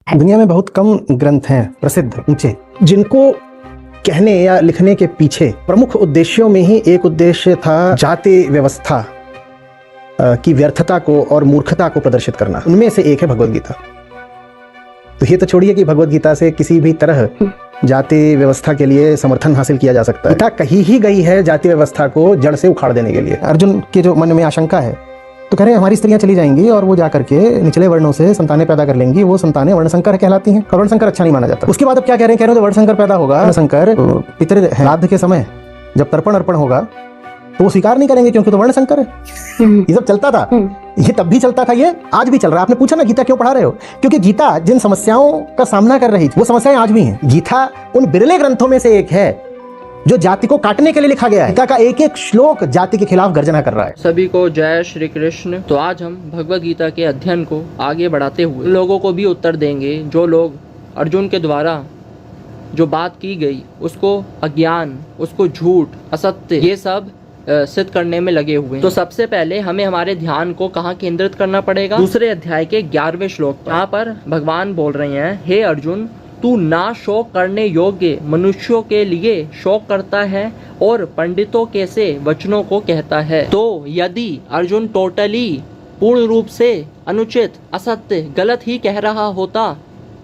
दुनिया में बहुत कम ग्रंथ हैं प्रसिद्ध ऊंचे जिनको कहने या लिखने के पीछे प्रमुख उद्देश्यों में ही एक उद्देश्य था जाति व्यवस्था की व्यर्थता को और मूर्खता को प्रदर्शित करना। उनमें से एक है भगवद गीता। तो ये तो छोड़िए कि भगवद गीता से किसी भी तरह जाति व्यवस्था के लिए समर्थन हासिल किया जा सकता है। गीता कही ही गई है जाति व्यवस्था को जड़ से उखाड़ देने के लिए। अर्जुन के जो मन में आशंका है तो कह रहे हैं हमारी स्त्रियां चली जाएंगी और वो जाकर के निचले वर्णों से संतानें पैदा कर लेंगी, वो संतानें वर्णशंकर कहलाती हैं। वर्णशंकर अच्छा नहीं माना जाता। उसके बाद अब क्या कह रहे हैं तो वर्णशंकर पैदा होगा। वर्णशंकर पितृ श्राद्ध के समय जब तर्पण अर्पण होगा तो वो स्वीकार नहीं करेंगे क्योंकि तो वर्णशंकर है। ये सब चलता था, ये तब भी चलता था, ये आज भी चल रहा है। आपने पूछा ना गीता क्यों पढ़ा रहे हो, क्योंकि गीता जिन समस्याओं का सामना कर रही थी वो समस्याएं आज भी हैं। गीता उन बिरले ग्रंथों में से एक है जो जाति को काटने के लिए लिखा गया है। गीता का एक एक श्लोक जाति के खिलाफ गर्जना कर रहा है। सभी को जय श्री कृष्ण। तो आज हम भगवद गीता के अध्ययन को आगे बढ़ाते हुए लोगों को भी उत्तर देंगे जो लोग अर्जुन के द्वारा जो बात की गई उसको अज्ञान, उसको झूठ, असत्य ये सब सिद्ध करने में लगे हुए हैं। तो सबसे पहले हमें हमारे ध्यान को कहाँ केंद्रित करना पड़ेगा? दूसरे अध्याय के 11वें श्लोक पर। यहाँ पर भगवान बोल रहे हैं, हे अर्जुन, तू ना शोक करने योग्य मनुष्यों के लिए शोक करता है और पंडितों के से वचनों को कहता है। तो यदि अर्जुन टोटली पूर्ण रूप से अनुचित, असत्य, गलत ही कह रहा होता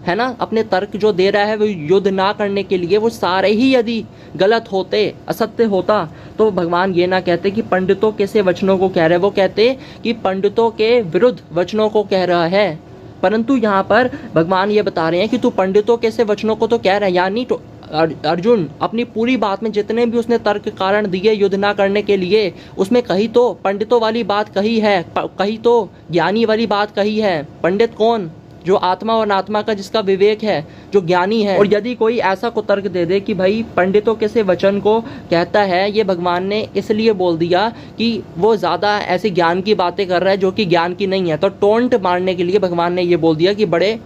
है ना, अपने तर्क जो दे रहा है वो युद्ध ना करने के लिए, वो सारे ही यदि गलत होते, असत्य होता, तो भगवान ये ना कहते कि पंडितों के से वचनों को कह रहे, वो कहते कि पंडितों के विरुद्ध वचनों को कह रहा है। परंतु यहाँ पर भगवान ये बता रहे हैं कि तू पंडितों के से वचनों को तो कह रहा है, यानी तो अर्जुन अपनी पूरी बात में जितने भी उसने तर्क कारण दिए युद्ध ना करने के लिए, उसमें कहीं तो पंडितों वाली बात कही है, कहीं तो ज्ञानी वाली बात कही है। पंडित कौन? जो आत्मा और अनात्मा का जिसका विवेक है, जो ज्ञानी है। और यदि कोई ऐसा को तर्क दे दे कि भाई पंडितों के से वचन को कहता है, ये भगवान ने इसलिए बोल दिया कि वो ज़्यादा ऐसे ज्ञान की बातें कर रहा है जो कि ज्ञान की नहीं है, तो टोंट मारने के लिए भगवान ने ये बोल दिया कि बड़े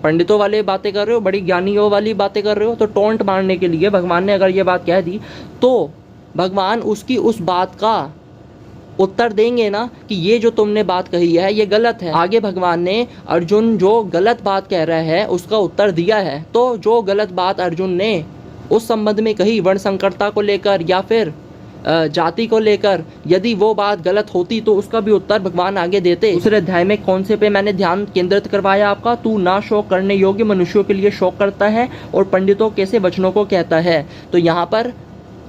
पंडितों वाले बातें कर रहे हो, बड़ी ज्ञानियों वाली बातें कर रहे हो। तो टोंट मारने के लिए भगवान ने अगर ये बात कह दी तो भगवान उसकी उस बात का उत्तर देंगे ना कि ये जो तुमने बात कही है ये गलत है। आगे भगवान ने अर्जुन जो गलत बात कह रहा है उसका उत्तर दिया है। तो जो गलत बात अर्जुन ने उस संबंध में कही, वर्ण संकरता को लेकर या फिर जाति को लेकर, यदि वो बात गलत होती तो उसका भी उत्तर भगवान आगे देते। दूसरे अध्याय में कौन से पे मैंने ध्यान केंद्रित करवाया आपका? तू ना शोक करने योग्य मनुष्यों के लिए शोक करता है और पंडितों के से वचनों को कहता है। तो यहाँ पर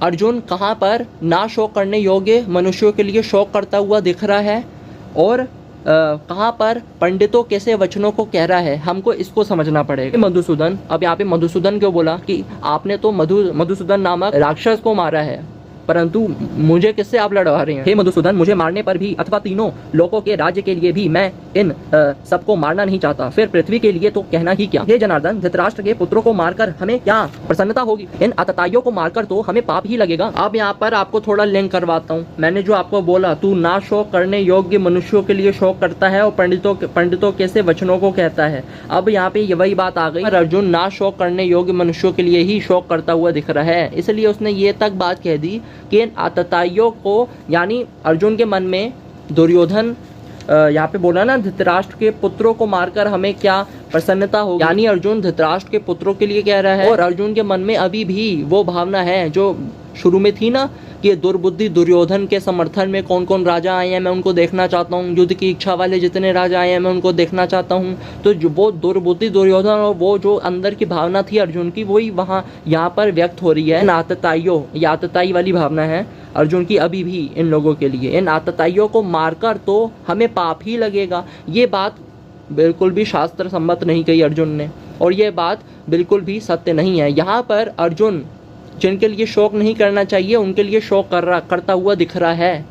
अर्जुन कहाँ पर ना शोक करने योग्य मनुष्यों के लिए शोक करता हुआ दिख रहा है और कहाँ पर पंडितों कैसे वचनों को कह रहा है? हमको इसको समझना पड़ेगा। मधुसूदन, अब यहाँ पे मधुसूदन क्यों बोला कि आपने तो मधुसूदन नामक राक्षस को मारा है, परंतु मुझे किससे आप लड़वा रहे हैं? हे मधुसूदन, मुझे मारने पर भी अथवा तीनों लोकों के राज्य के लिए भी मैं इन सबको मारना नहीं चाहता, फिर पृथ्वी के लिए तो कहना ही क्या। हे जनार्दन, धृतराष्ट्र के पुत्रों को मारकर हमें क्या प्रसन्नता होगी? इन आतताइयों को मारकर तो हमें पाप ही लगेगा। अब यहाँ पर आपको थोड़ा लिंक करवाता हूँ। मैंने जो आपको बोला, तू ना शोक करने योग्य मनुष्यों के लिए शोक करता है और पंडितों के से वचनों को कहता है। अब यहाँ पे वही बात आ गई, अर्जुन ना शोक करने योग्य मनुष्यों के लिए ही शोक करता हुआ दिख रहा है, इसलिए उसने ये तक बात कह दी कि इन आतताइयों को, यानी अर्जुन के मन में दुर्योधन, यहाँ पे बोला ना धृतराष्ट्र के पुत्रों को मारकर हमें क्या प्रसन्नता होगी, यानी अर्जुन धृतराष्ट्र के पुत्रों के लिए कह रहा है। और अर्जुन के मन में अभी भी वो भावना है जो शुरू में थी ना कि दुर्बुद्धि दुर्योधन के समर्थन में कौन कौन राजा आए हैं, मैं उनको देखना चाहता हूँ, युद्ध की इच्छा वाले जितने राजा आए हैं मैं उनको देखना चाहता हूँ। तो जो वो दुर्बुद्धि दुर्योधन और वो जो अंदर की भावना थी अर्जुन की, वही वहाँ यहाँ पर व्यक्त हो रही है। इन आतताइयों, ये आतताई वाली भावना है अर्जुन की अभी भी इन लोगों के लिए। इन आतताइयों को मारकर तो हमें पाप ही लगेगा, ये बात बिल्कुल भी शास्त्र सम्मत नहीं कही अर्जुन ने, और ये बात बिल्कुल भी सत्य नहीं है। यहाँ पर अर्जुन जिनके लिए शोक नहीं करना चाहिए उनके लिए शोक करता हुआ दिख रहा है।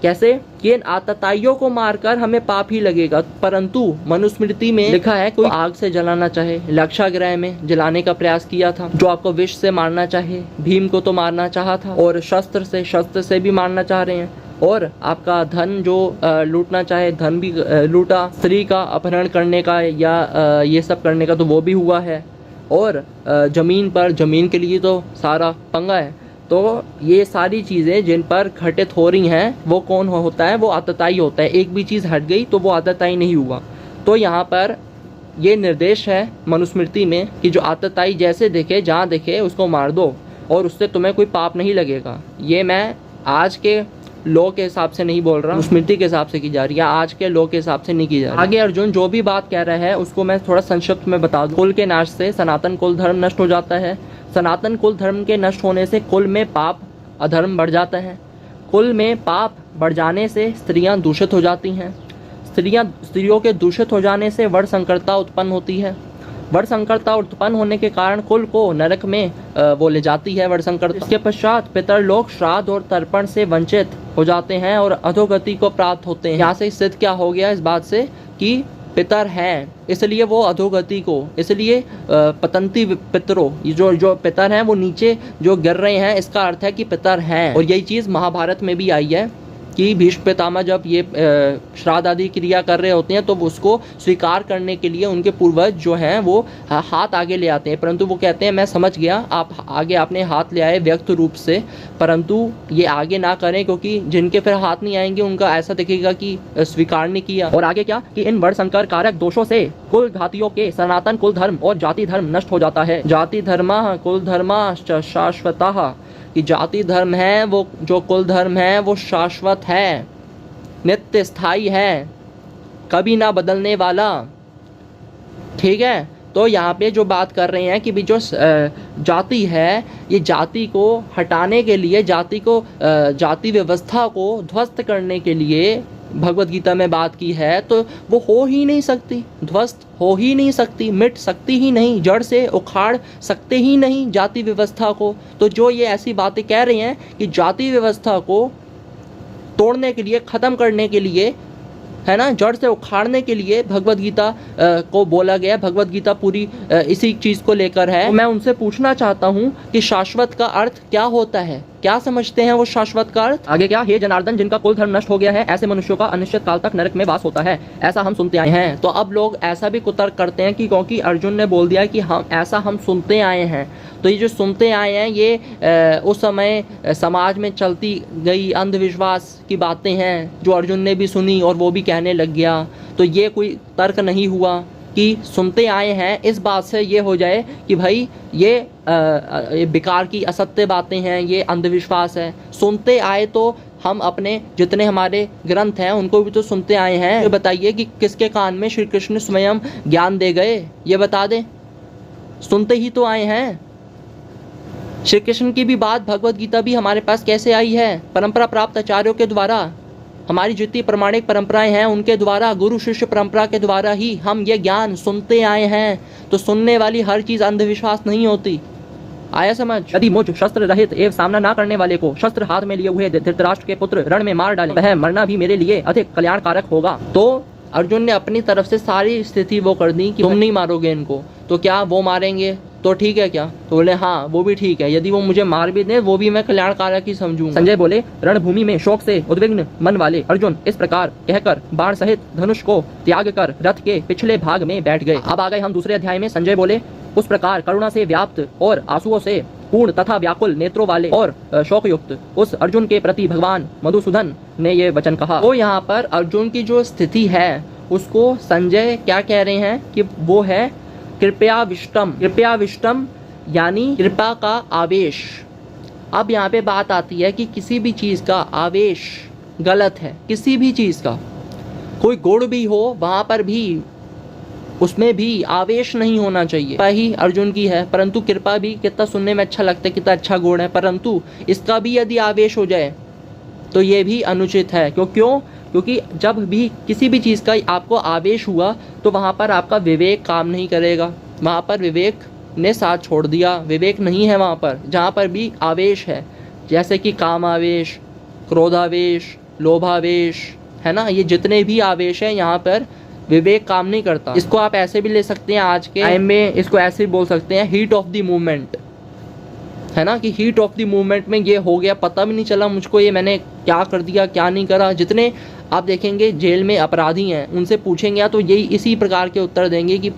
कैसे? कि इन आतताइयों को मारकर हमें पाप ही लगेगा, परंतु मनुस्मृति में लिखा है कोई आग से जलाना चाहे, लक्षाग्रह में जलाने का प्रयास किया था, जो आपको विष से मारना चाहे, भीम को तो मारना चाहा था, और शस्त्र से भी मारना चाह रहे हैं, और आपका धन जो लूटना चाहे धन भी लूटा, स्त्री का अपहरण करने का या ये सब करने का तो वो भी हुआ है, और जमीन के लिए तो सारा पंगा है। तो ये सारी चीज़ें जिन पर घटित हो रही हैं वो कौन होता है? वो आतताई होता है। एक भी चीज़ हट गई तो वो आतताई नहीं हुआ। तो यहाँ पर ये निर्देश है मनुस्मृति में कि जो आतताई जैसे दिखे जहाँ दिखे उसको मार दो और उससे तुम्हें कोई पाप नहीं लगेगा। ये मैं आज के लॉ के हिसाब से नहीं बोल रहा, मनुस्मृति के हिसाब से की जा रही है, आज के लॉ के हिसाब से नहीं की जा रही। आगे अर्जुन जो भी बात कह रहा है उसको मैं थोड़ा संक्षिप्त में बता दूं। कुल के नाश से सनातन कुल धर्म नष्ट हो जाता है। सनातन कुल धर्म के नष्ट होने से कुल में पाप अधर्म बढ़ जाता है। कुल में पाप बढ़ जाने से स्त्रियां दूषित हो जाती हैं। स्त्रियों के दूषित हो जाने से वर्ण संकरता उत्पन्न होती है। वर्ण संकरता उत्पन्न होने के कारण कुल को नरक में वो ले जाती है वर्ण संकरता। इसके पश्चात पितर लोग श्राद्ध और तर्पण से वंचित हो जाते हैं और अधोगति को प्राप्त होते हैं। यहाँ से सिद्ध क्या हो गया इस बात से कि पितर हैं इसलिए वो अधोगति को, इसलिए पतंती पितरों, जो पितर हैं वो नीचे जो गिर रहे हैं, इसका अर्थ है कि पितर हैं। और यही चीज़ महाभारत में भी आई है कि भीष्म पितामह जब ये श्राद्ध आदि क्रिया कर रहे होते हैं तो उसको स्वीकार करने के लिए उनके पूर्वज जो हैं वो हाथ आगे ले आते हैं, परंतु वो कहते हैं मैं समझ गया आप आगे आपने हाथ ले आए व्यक्त रूप से, परंतु ये आगे ना करें क्योंकि जिनके फिर हाथ नहीं आएंगे उनका ऐसा दिखेगा कि स्वीकार नहीं किया। और आगे क्या कि इन वर्ण संकर कारक दोषों से कुल घातियों के सनातन कुल धर्म और जाति धर्म नष्ट हो जाता है। जाति धर्म कुल धर्म शाश्वतः, कि जाति धर्म है वो, जो कुल धर्म है वो शाश्वत है, नित्य स्थायी है, कभी ना बदलने वाला। ठीक है, तो यहाँ पे जो बात कर रहे हैं कि भी जो जाति है ये जाति को हटाने के लिए, जाति व्यवस्था को ध्वस्त करने के लिए भगवत गीता में बात की है, तो वो हो ही नहीं सकती, ध्वस्त हो ही नहीं सकती, मिट सकती ही नहीं, जड़ से उखाड़ सकते ही नहीं जाति व्यवस्था को। तो जो ये ऐसी बातें कह रहे हैं कि जाति व्यवस्था को तोड़ने के लिए, ख़त्म करने के लिए, है ना, जड़ से उखाड़ने के लिए भगवत गीता को बोला गया। भगवत गीता पूरी इसी चीज़ को लेकर है। तो मैं उनसे पूछना चाहता हूँ कि शाश्वत का अर्थ क्या होता है, क्या समझते हैं वो शाश्वत का अर्थ। आगे क्या, हे जनार्दन जिनका कुल धर्म नष्ट हो गया है ऐसे मनुष्यों का अनिश्चित काल तक नरक में वास होता है, ऐसा हम सुनते आए हैं। तो अब लोग ऐसा भी कुतर्क करते हैं कि क्योंकि अर्जुन ने बोल दिया कि हम ऐसा हम सुनते आए हैं, तो ये जो सुनते आए हैं ये उस समय समाज में चलती गई अंधविश्वास की बातें हैं जो अर्जुन ने भी सुनी और वो भी कहने लग गया। तो ये कोई तर्क नहीं हुआ कि सुनते आए हैं, इस बात से ये हो जाए कि भाई ये बेकार की असत्य बातें हैं, ये अंधविश्वास है। सुनते आए तो हम अपने जितने हमारे ग्रंथ हैं उनको भी तो सुनते आए हैं। ये बताइए कि किसके कान में श्री कृष्ण स्वयं ज्ञान दे गए, ये बता दें। सुनते ही तो आए हैं। श्री कृष्ण की भी बात, भगवत गीता भी हमारे पास कैसे आई है, परंपरा प्राप्त आचार्यों के द्वारा। हमारी जितनी प्रमाणिक परंपराएं हैं उनके द्वारा, गुरु शिष्य परंपरा के द्वारा ही हम ये ज्ञान सुनते आए हैं। तो सुनने वाली हर चीज़ अंधविश्वास नहीं होती। आया समझ। यदि मुझ शस्त्र रहित एवं सामना ना करने वाले को शस्त्र हाथ में लिए हुए धृतराष्ट्र के पुत्र रण में मार डाले, वह मरना भी मेरे लिए अधिक कल्याणकारक होगा। तो अर्जुन ने अपनी तरफ से सारी स्थिति वो कर दी कि तुम नहीं मारोगे इनको, तो क्या वो मारेंगे तो ठीक है क्या? तो बोले हाँ वो भी ठीक है, यदि वो मुझे मार भी दे वो भी मैं कल्याणकारक ही समझूंगा। संजय बोले, रणभूमि में शोक से उद्विग्न मन वाले अर्जुन इस प्रकार कहकर बाण सहित धनुष को त्याग कर रथ के पिछले भाग में बैठ गए। अब आ गए हम दूसरे अध्याय में। संजय बोले, उस प्रकार करुणा से व्याप्त और आंसुओं से पूर्ण तथा व्याकुल नेत्रों वाले और शोकयुक्त उस अर्जुन के प्रति भगवान मधुसूदन ने ये वचन कहा। तो यहाँ पर अर्जुन की जो स्थिति है उसको संजय क्या कह रहे हैं कि वो है कृपया विष्टम। कृपया विष्टम यानी कृपा का आवेश। अब यहाँ पे बात आती है कि किसी भी चीज़ का आवेश गलत है, किसी भी चीज़ का, कोई गुण भी हो वहाँ पर भी उसमें भी आवेश नहीं होना चाहिए। कृपा ही अर्जुन की है, परंतु कृपा भी कितना सुनने में अच्छा लगता है, कितना अच्छा गुण है, परंतु इसका भी यदि आवेश हो जाए तो ये भी अनुचित है। क्यों? क्योंकि जब भी किसी भी चीज़ का आपको आवेश हुआ तो वहाँ पर आपका विवेक काम नहीं करेगा, वहाँ पर विवेक ने साथ छोड़ दिया, विवेक नहीं है वहाँ पर। जहाँ पर भी आवेश है, जैसे कि कामावेश, क्रोधावेश, लोभावेश, है ना, ये जितने भी आवेश हैं यहाँ पर विवेक काम नहीं करता। इसको आप ऐसे भी ले सकते हैं, आज के टाइम में इसको ऐसे भी बोल सकते हैं, हीट ऑफ द मूवमेंट, है ना, कि हीट ऑफ द मूवमेंट में ये हो गया, पता भी नहीं चला मुझको ये मैंने क्या कर दिया क्या नहीं करा। जितने आप देखेंगे जेल में अपराधी हैं उनसे पूछेंगे तो यही इसी प्रकार के उत्तर देंगे कि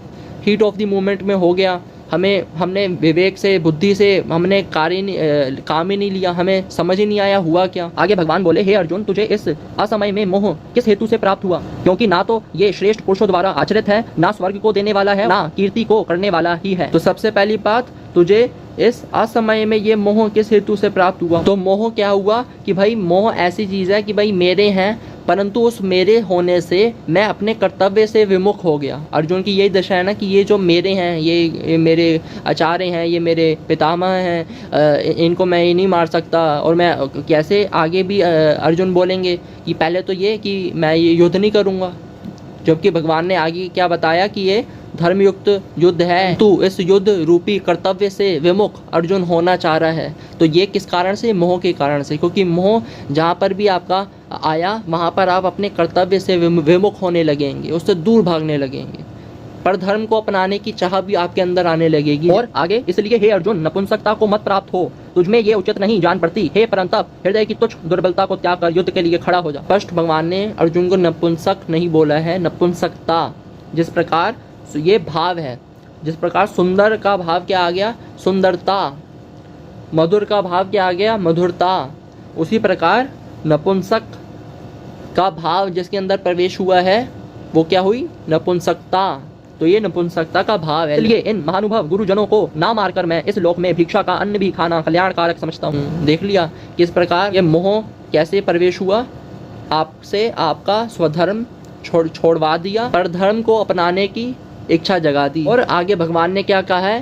हीट ऑफ द मूवमेंट में हो गया, हमने विवेक से, बुद्धि से हमने काम ही नहीं लिया, हमें समझ ही नहीं आया हुआ क्या। आगे भगवान बोले, हे अर्जुन, तुझे इस असमय में मोह किस हेतु से प्राप्त हुआ? क्योंकि ना तो ये श्रेष्ठ पुरुषों द्वारा आचरित है, ना स्वर्ग को देने वाला है, ना कीर्ति को करने वाला ही है। तो सबसे पहली बात, तुझे इस असमय में ये मोह किस हेतु से प्राप्त हुआ? तो मोह क्या हुआ कि भाई मोह ऐसी चीज है कि भाई मेरे हैं, परंतु उस मेरे होने से मैं अपने कर्तव्य से विमुख हो गया। अर्जुन की यही दशा है ना कि ये जो मेरे हैं, ये मेरे आचार्य हैं, ये मेरे पितामह हैं, इनको मैं ही नहीं मार सकता। और मैं कैसे आगे भी अर्जुन बोलेंगे कि पहले तो ये कि मैं ये युद्ध नहीं करूँगा, जबकि भगवान ने आगे क्या बताया कि ये धर्मयुक्त युद्ध है, तू इस युद्ध रूपी कर्तव्य से विमुख अर्जुन होना चाह रहा है। तो ये किस कारण से? मोह के कारण से। क्योंकि मोह जहाँ पर भी आपका आया, वहाँ पर आप अपने कर्तव्य से विमुख होने लगेंगे, उससे दूर भागने लगेंगे, पर धर्म को अपनाने की चाह भी आपके अंदर आने लगेगी। और आगे, इसलिए हे अर्जुन, नपुंसकता को मत प्राप्त हो, तुझमें ये उचित नहीं जान पड़ती। हे परंतप, हृदय की तुच्छ दुर्बलता को त्याग कर युद्ध के लिए खड़ा हो जा। स्पष्ट भगवान ने अर्जुन को नपुंसक नहीं बोला है, नपुंसकता। जिस प्रकार ये भाव है, जिस प्रकार सुंदर का भाव क्या आ गया? सुंदरता। मधुर का भाव क्या आ गया? मधुरता। उसी प्रकार नपुंसक का भाव जिसके अंदर प्रवेश हुआ है वो क्या हुई? नपुंसकता। तो ये नपुंसकता का भाव है। इसलिए इन महानुभव गुरुजनों को ना मारकर मैं इस लोक में भिक्षा का अन्न भी खाना कल्याणकारक समझता हूँ। देख लिया किस प्रकार ये मोह कैसे प्रवेश हुआ? आपसे आपका स्वधर्म छोड़वा दिया, पर धर्म को अपनाने की इच्छा जगा दी। और आगे भगवान ने क्या कहा है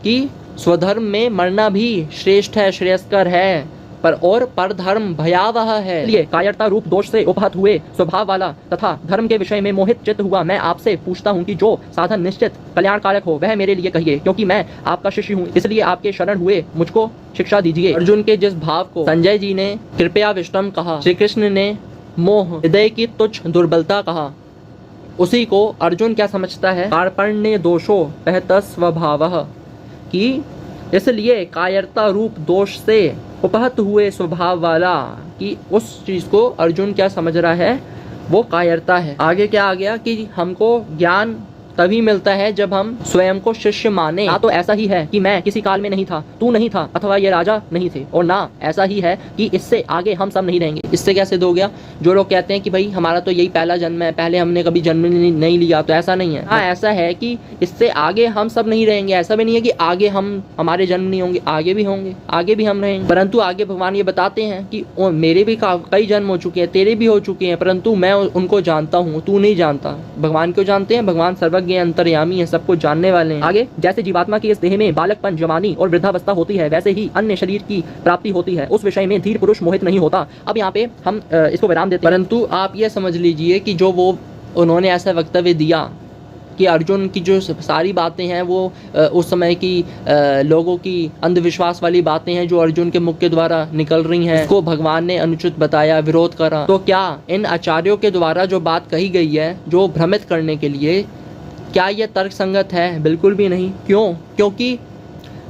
कि स्वधर्म में मरना भी श्रेष्ठ है, श्रेयस्कर है, पर धर्म भयावह है। इसलिए कायरता रूप दोष से उपहत हुए स्वभाव वाला तथा धर्म के विषय में मोहित चित्त हुआ मैं आपसे पूछता हूँ कि जो साधन निश्चित कल्याणकारक हो वह मेरे लिए कहिए, क्योंकि मैं आपका शिष्य हूँ, इसलिए आपके शरण हुए मुझको शिक्षा दीजिए। अर्जुन के जिस भाव को संजय जी ने कृपया विष्टम कहा, श्री कृष्ण ने मोह, हृदय की तुच्छ दुर्बलता कहा, उसी को अर्जुन क्या समझता है? कार्पण्य दोषो पहत स्वभावः, कि इसलिए कायरता रूप दोष से उपहत हुए स्वभाव वाला, कि उस चीज को अर्जुन क्या समझ रहा है? वो कायरता है। आगे क्या आ गया कि हमको ज्ञान तभी मिलता है जब हम स्वयं को शिष्य माने। ना तो ऐसा ही है कि मैं किसी काल में नहीं था, तू नहीं था, अथवा ये राजा नहीं थे, और ना ऐसा ही है कि इससे आगे हम सब नहीं रहेंगे। इससे क्या सिद्ध हो गया? जो लोग कहते हैं कि भाई हमारा तो यही पहला जन्म है, पहले हमने कभी जन्म नहीं लिया, तो ऐसा नहीं है। हाँ, ऐसा है कि इससे आगे हम सब नहीं रहेंगे। ऐसा भी नहीं है कि आगे हमारे जन्म नहीं होंगे, आगे भी होंगे, आगे भी हम रहेंगे। परंतु आगे भगवान ये बताते हैं कि मेरे भी कई जन्म हो चुके हैं, तेरे भी हो चुके हैं, परंतु मैं उनको जानता हूँ, तू नहीं जानता। भगवान क्यों जानते हैं? भगवान सर्वज्ञ अंतर्यामी है, सबको जानने वाले हैं। आगे, जैसे जीवात्मा की इस देह में बालकपन, जवानी और वृद्धावस्था होती है, वैसे ही अन्य शरीर की प्राप्ति होती है, उस विषय में धीर पुरुष मोहित नहीं होता। अब यहाँ पे हम इसको विराम देते हैं, परंतु आप ये समझ लीजिए कि जो वो उन्होंने ऐसा वक्तव्य दिया कि अर्जुन की जो सारी बातें हैं वो उस समय की लोगों की अंधविश्वास वाली बातें हैं जो अर्जुन के मुख के द्वारा निकल रही हैं, उसको भगवान ने अनुचित बताया, विरोध करा। तो क्या इन आचार्यों के द्वारा जो बात कही गई है, जो भ्रमित करने के लिए, क्या ये तर्क संगत है? बिल्कुल भी नहीं। क्यों? क्योंकि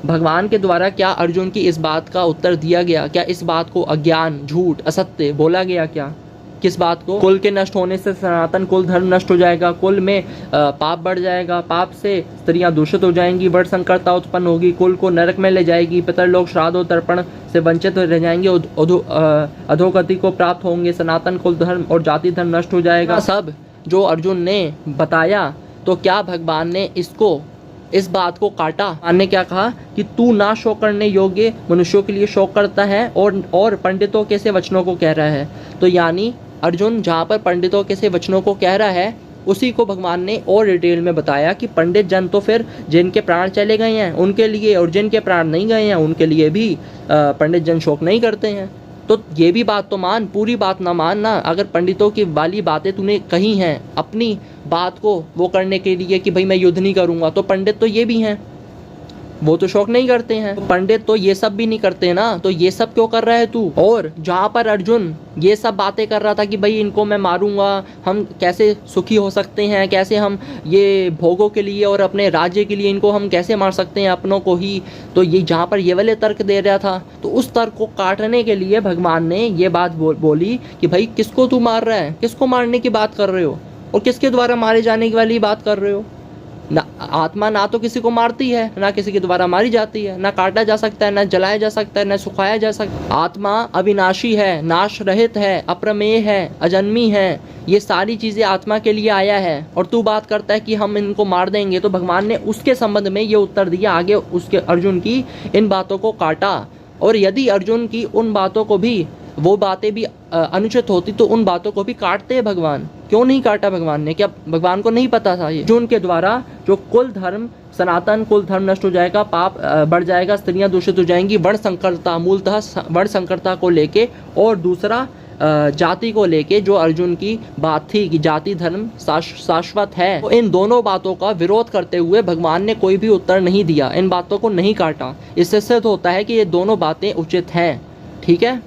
भगवान के द्वारा क्या अर्जुन की इस बात का उत्तर दिया गया? क्या इस बात को अज्ञान, झूठ, असत्य बोला गया? क्या किस बात को? कुल के नष्ट होने से सनातन कुल धर्म नष्ट हो जाएगा, कुल में पाप बढ़ जाएगा, पाप से स्त्रियां दूषित हो जाएंगी, वर्ष संकरता उत्पन्न होगी, कुल को नरक में ले जाएगी, पितर लोग श्राद्ध और तर्पण से वंचित रह जाएंगे, अधोगति को प्राप्त होंगे, सनातन कुल धर्म और जाति धर्म नष्ट हो जाएगा। सब जो अर्जुन ने बताया, तो क्या भगवान ने इस बात को काटा? भगवान ने क्या कहा कि तू ना शोक करने योग्य मनुष्यों के लिए शोक करता है और पंडितों के से वचनों को कह रहा है। तो यानी अर्जुन जहाँ पर पंडितों के से वचनों को कह रहा है, उसी को भगवान ने और डिटेल में बताया कि पंडित जन तो फिर जिनके प्राण चले गए हैं उनके लिए, और जिनके प्राण नहीं गए हैं उनके लिए भी पंडित जन शोक नहीं करते हैं। तो ये भी बात तो मान, पूरी बात ना मान ना। अगर पंडितों की वाली बातें तूने कही हैं अपनी बात को वो करने के लिए कि भाई मैं युद्ध नहीं करूंगा, तो पंडित तो ये भी हैं, वो तो शौक नहीं करते हैं। तो पंडित तो ये सब भी नहीं करते ना, तो ये सब क्यों कर रहा है तू? और जहाँ पर अर्जुन ये सब बातें कर रहा था कि भाई इनको मैं मारूंगा, हम कैसे सुखी हो सकते हैं, कैसे हम ये भोगों के लिए और अपने राज्य के लिए इनको हम कैसे मार सकते हैं अपनों को ही, तो ये जहाँ पर ये वाले तर्क दे रहा था, तो उस तर्क को काटने के लिए भगवान ने ये बात बोली कि भाई किसको तू मार रहा है, किसको मारने की बात कर रहे हो, और किसके द्वारा मारे जाने की वाली बात कर रहे हो? ना आत्मा ना तो किसी को मारती है, ना किसी के द्वारा मारी जाती है, ना काटा जा सकता है, ना जलाया जा सकता है, ना सुखाया जा सकता है। आत्मा अविनाशी है, नाश रहित है, अप्रमेय है, अजन्मी है। ये सारी चीज़ें आत्मा के लिए आया है। और तू बात करता है कि हम इनको मार देंगे, तो भगवान ने उसके संबंध में ये उत्तर दिया आगे उसके अर्जुन की इन बातों को काटा। और यदि अर्जुन की उन बातों को भी, वो बातें भी अनुचित होती तो उन बातों को भी काटते हैं भगवान। क्यों नहीं काटा भगवान ने? क्या भगवान को नहीं पता था ये? अर्जुन के द्वारा जो कुल धर्म, सनातन कुल धर्म नष्ट हो जाएगा, पाप बढ़ जाएगा, स्त्रियां दूषित हो जाएंगी, वर्ण संकरता, मूलतः वर्ण संकरता को लेके, और दूसरा जाति को लेके जो अर्जुन की बात थी कि जाति धर्म शाश्वत है, तो इन दोनों बातों का विरोध करते हुए भगवान ने कोई भी उत्तर नहीं दिया, इन बातों को नहीं काटा। इससे सिद्ध होता है कि ये दोनों बातें उचित हैं। ठीक है।